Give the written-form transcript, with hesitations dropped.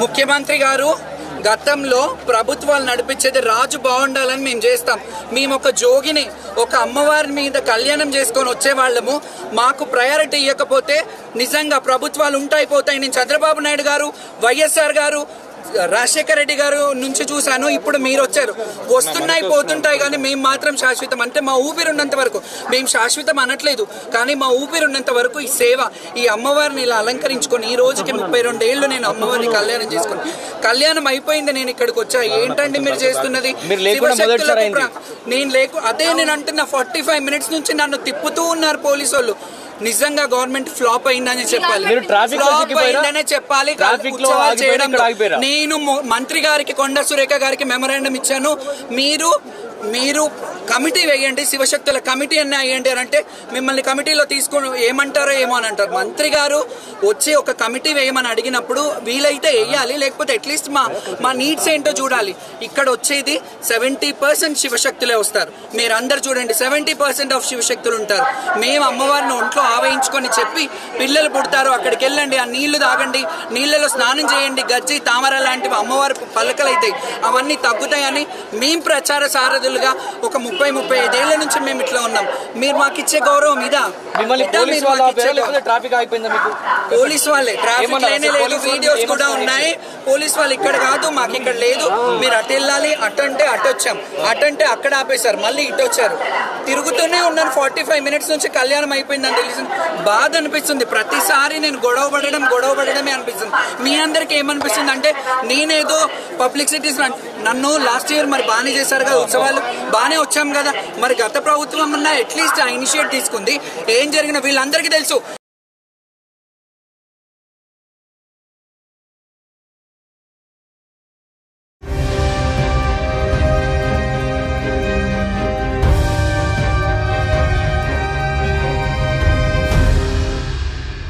ముఖ్యమంత్రి గారు గతంలో ప్రభుత్వాలు నడిపించేది రాజు బాగుండాలని మేము చేస్తాం. మేము ఒక జోగిని ఒక అమ్మవారి మీద కళ్యాణం చేసుకొని వచ్చేవాళ్ళము. మాకు ప్రయారిటీ ఇవ్వకపోతే నిజంగా ప్రభుత్వాలు ఉంటాయిపోతాయి. నేను చంద్రబాబు నాయుడు గారు, వైఎస్ఆర్ గారు, రాజశేఖర రెడ్డి గారు నుంచి చూశాను. ఇప్పుడు మీరు వచ్చారు. వస్తున్నాయి పోతుంటాయి కానీ మేము మాత్రం శాశ్వతం. అంటే మా ఊపిరి ఉన్నంత వరకు మేము శాశ్వతం అనట్లేదు, కానీ మా ఊపిరి ఉన్నంత వరకు ఈ సేవ, ఈ అమ్మవారిని ఇలా అలంకరించుకొని ఈ రోజుకి 32 ఏళ్ళు నేను అమ్మవారిని కళ్యాణం చేసుకుని కళ్యాణం అయిపోయింది. నేను ఇక్కడికి వచ్చా. ఏంటండి మీరు చేస్తున్నది? అదే నేను అంటున్నా. 45 మినిట్స్ నుంచి నన్ను తిప్పుతూ ఉన్నారు పోలీసు వాళ్ళు. నిజంగా గవర్నమెంట్ ఫ్లాప్ అయిందని చెప్పాలి, ఫ్లాప్ అయిందనే చెప్పాలి. నేను మంత్రి గారికి, కొండ సురేఖ గారికి మెమరాండం ఇచ్చాను. మీరు కమిటీ వేయండి, శివశక్తుల కమిటీ అన్నీ వేయండి అని అంటే మిమ్మల్ని కమిటీలో తీసుకుని ఏమంటారో ఏమో అని అంటారు. మంత్రి గారు వచ్చి ఒక కమిటీ వేయమని అడిగినప్పుడు వీలైతే వేయాలి, లేకపోతే అట్లీస్ట్ మా నీడ్స్ ఏంటో చూడాలి. ఇక్కడ వచ్చేది 70% శివశక్తులే వస్తారు. మీరు అందరు చూడండి, 70% ఆఫ్ శివశక్తులు ఉంటారు. మేము అమ్మవారిని ఒంట్లో ఆవహించుకొని చెప్పి పిల్లలు పుడతారు, అక్కడికి వెళ్ళండి, ఆ నీళ్లు తాగండి, నీళ్లలో స్నానం చేయండి, గజ్జి తామర లాంటివి అమ్మవారి పలకలైతాయి, అవన్నీ తగ్గుతాయని మేము ప్రచార సారథులుగా ఒక 30-35 ఏళ్ల నుంచి మేము ఇట్లా ఉన్నాం. మీరు మాకు ఇచ్చే గౌరవం ఇదా? పోలీస్ వాళ్ళే, ట్రాఫిక్ లేనే లేదు, వీడియోస్ కూడా ఉన్నాయి. పోలీస్ వాళ్ళు ఇక్కడ కాదు, మాకు ఇక్కడ లేదు, మీరు అటు వెళ్ళాలి, అటంటే అటు వచ్చాం, అటంటే అక్కడ ఆపేశారు, మళ్ళీ ఇటు వచ్చారు. తిరుగుతూనే ఉన్నాను. 45 మినిట్స్ నుంచి కళ్యాణం అయిపోయిందని తెలిసింది. బాధ అనిపిస్తుంది. ప్రతిసారి నేను గొడవ పడడమే అనిపిస్తుంది. మీ అందరికి ఏమనిపిస్తుంది అంటే నేనేదో పబ్లిసిటీస్, నన్ను లాస్ట్ ఇయర్ మరి బాగానే చేశారు కదా ఉత్సవాలు, బాగానే వచ్చాం కదా, మరి గత ప్రభుత్వం అన్నా అట్లీస్ట్ ఆ ఇనిషియేట్ తీసుకుంది. ఏం జరిగిన వీళ్ళందరికీ తెలుసు.